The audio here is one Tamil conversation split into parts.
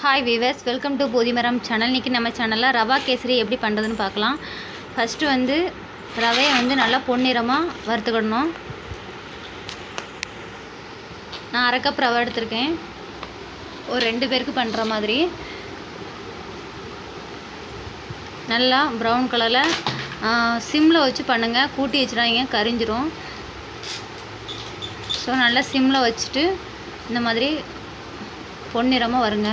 Hi viewers, welcome to Bodhimaram channel. இன்றைக்கி நம்ம சேனலில் ரவா கேசரி எப்படி பண்ணுறதுன்னு பார்க்கலாம். ஃபஸ்ட்டு வந்து ரவையை வந்து நல்லா பொன்னிறமாக வறுத்துக்கிடணும். நான் அரை கப் ரவை எடுத்திருக்கேன், ஒரு 2 பேருக்கு பண்ணுற மாதிரி. நல்லா ப்ரௌன் கலரில் சிம்மில் வச்சு பண்ணுங்கள், கூட்டி வச்சிடாதீங்க, கரிஞ்சிரும். ஸோ நல்லா சிம்மில் வச்சுட்டு இந்த மாதிரி பொன்னிறமாக வருங்க.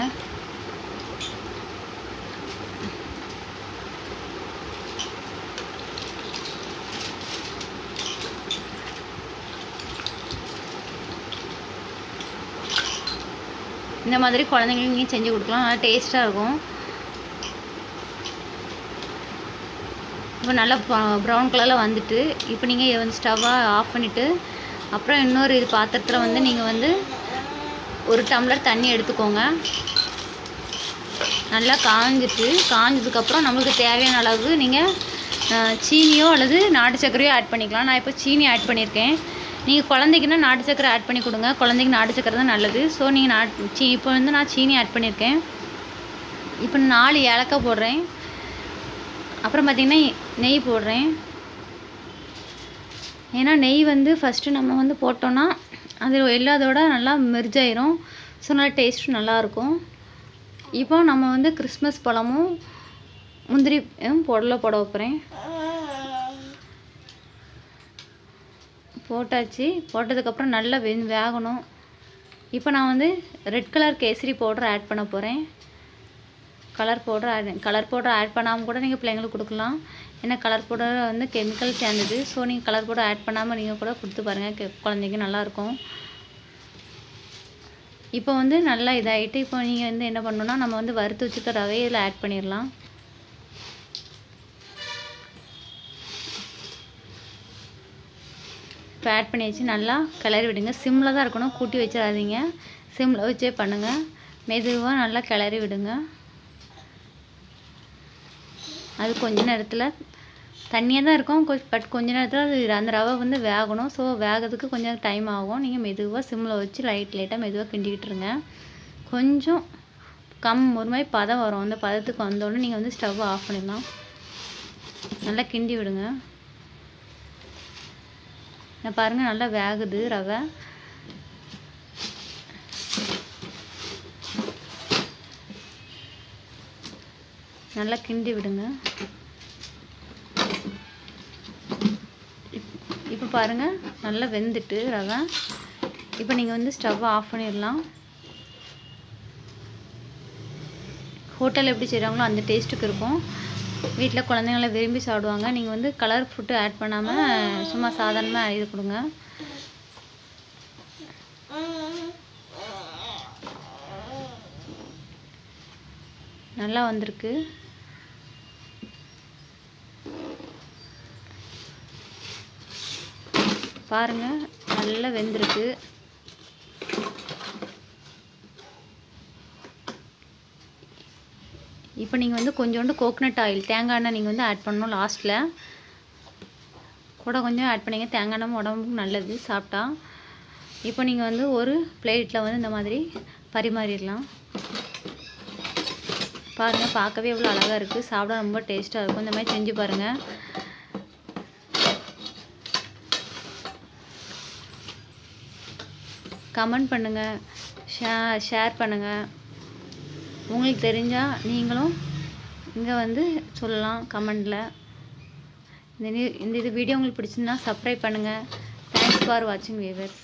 இந்த மாதிரி குழந்தைங்களுக்கு நீங்கள் செஞ்சு கொடுக்கலாம், நல்லா டேஸ்ட்டாக இருக்கும். இப்போ நல்லா ப்ரௌன் கலரில் வந்துட்டு, இப்போ நீங்கள் இதை வந்து ஸ்டவ்வை ஆஃப் பண்ணிவிட்டு அப்புறம் இன்னொரு பாத்திரத்தில் வந்து நீங்கள் வந்து 1 டம்ளர் தண்ணி எடுத்துக்கோங்க. நல்லா காஞ்சதுக்கப்புறம் நம்மளுக்கு தேவையான அளவு நீங்கள் சீனியோ அல்லது நாட்டு சர்க்கரையோ ஆட் பண்ணிக்கலாம். நான் இப்போ சீனி ஆட் பண்ணியிருக்கேன். நீங்கள் குழந்தைக்குன்னா நாட்டு சர்க்கரை ஆட் பண்ணி கொடுங்க, குழந்தைக்கு நாட்டு சர்க்கரை தான் நல்லது. ஸோ நீங்கள் இப்போ வந்து நான் சீனி ஆட் பண்ணியிருக்கேன். இப்போ 4 ஏலக்காய் போடுறேன். அப்புறம் பார்த்திங்கன்னா நெய் போடுறேன். ஏன்னா நெய் வந்து ஃபஸ்ட்டு நம்ம வந்து போட்டோன்னா அது எல்லாத்தோட நல்லா மெர்ஜ் ஆயிரும். ஸோ நல்லா டேஸ்ட்டும் நல்லாயிருக்கும். இப்போ நம்ம வந்து கிறிஸ்மஸ் பழமும் முந்திரி போட வைப்பேன். போட்டாச்சு. போட்டதுக்கப்புறம் நல்லா வேகணும். இப்போ நான் வந்து red colour kesari powder add பண்ண போகிறேன். கலர் பவுடர் ஆட் பண்ணாமல் கூட நீங்கள் பிள்ளைங்களுக்கு கொடுக்கலாம். ஏன்னா கலர் பவுடர் வந்து கெமிக்கல் சேர்ந்தது. ஸோ நீங்கள் கலர் பவுடர் ஆட் பண்ணாமல் நீங்கள் கூட கொடுத்து பாருங்கள், குழந்தைங்க நல்லாயிருக்கும். இப்போ வந்து நல்லா இதாகிட்டு, இப்போ நீங்கள் வந்து என்ன பண்ணணுன்னா நம்ம வந்து வறுத்து வச்சுக்க ரவையை இதில் ஆட் பண்ணிடலாம். இப்போ ஆட் பண்ணி வச்சு நல்லா கிளறி விடுங்க. சிம்மில் தான் இருக்கணும், கூட்டி வச்சிடாதீங்க. சிம்மில் வச்சே பண்ணுங்கள். மெதுவாக நல்லா கிளறி விடுங்க. அது கொஞ்ச நேரத்தில் தண்ணியாக தான் இருக்கும், பட் கொஞ்ச நேரத்தில் அது அந்த ரவை வந்து வேகணும். ஸோ வேகிறதுக்கு கொஞ்சம் டைம் ஆகும். நீங்கள் மெதுவாக சிம்மில் வச்சு லைட்டாக மெதுவாக கிண்டிக்கிட்டுருங்க. கொஞ்சம் ஒரு மாதிரி பதம் வரும். அந்த பதத்துக்கு வந்தோடனே நீங்கள் வந்து ஸ்டவ் ஆஃப் பண்ணிடலாம். நல்லா கிண்டி விடுங்க. நான் பாருங்கள் நல்லா வேகுது ரவை. நல்லா கிண்டி விடுங்க. இப்போ பாருங்கள் நல்லா வெந்துட்டு ரவை. இப்போ நீங்கள் வந்து ஸ்டவ் ஆஃப் பண்ணிடலாம். ஹோட்டலில் எப்படி செய்கிறாங்களோ அந்த டேஸ்ட்டுக்கு இருக்கும். வீட்டில் குழந்தைங்கள விரும்பி சாப்பிடுவாங்க. நீங்கள் வந்து கலர் ஃபுட்டு ஆட் பண்ணாமல் சும்மா சாதாரணமாக இது கொடுங்க. நல்லா வந்திருக்கு. பாருங்கள் நல்லா வெந்திருக்கு. இப்போ நீங்கள் வந்து கொஞ்சோண்டு கோகனட் ஆயில், தேங்காய் எண்ணெய் நீங்கள் வந்து ஆட் பண்ணணும். லாஸ்ட்டில் கூட கொஞ்சம் ஆட் பண்ணிங்க. தேங்காய் எண்ணெய் உடம்புக்கு நல்லது சாப்பிட்டா. இப்போ நீங்கள் வந்து ஒரு பிளேட்டில் வந்து இந்த மாதிரி பரிமாறிடலாம். பாருங்கள் பார்க்கவே எவ்வளோ அழகாக இருக்குது, சாப்பிட ரொம்ப டேஸ்ட்டாக இருக்கும். இந்த மாதிரி செஞ்சு பாருங்கள். கமெண்ட் பண்ணுங்கள், ஷேர் பண்ணுங்கள். உங்களுக்கு தெரிஞ்சால் நீங்களும் இங்கே வந்து சொல்லலாம் கமெண்டில். இந்த வீடியோ உங்களுக்கு பிடிச்சிருந்தா சப்ஸ்கிரைப் பண்ணுங்கள். தேங்க்ஸ் ஃபார் வாட்சிங் வியூவர்ஸ்.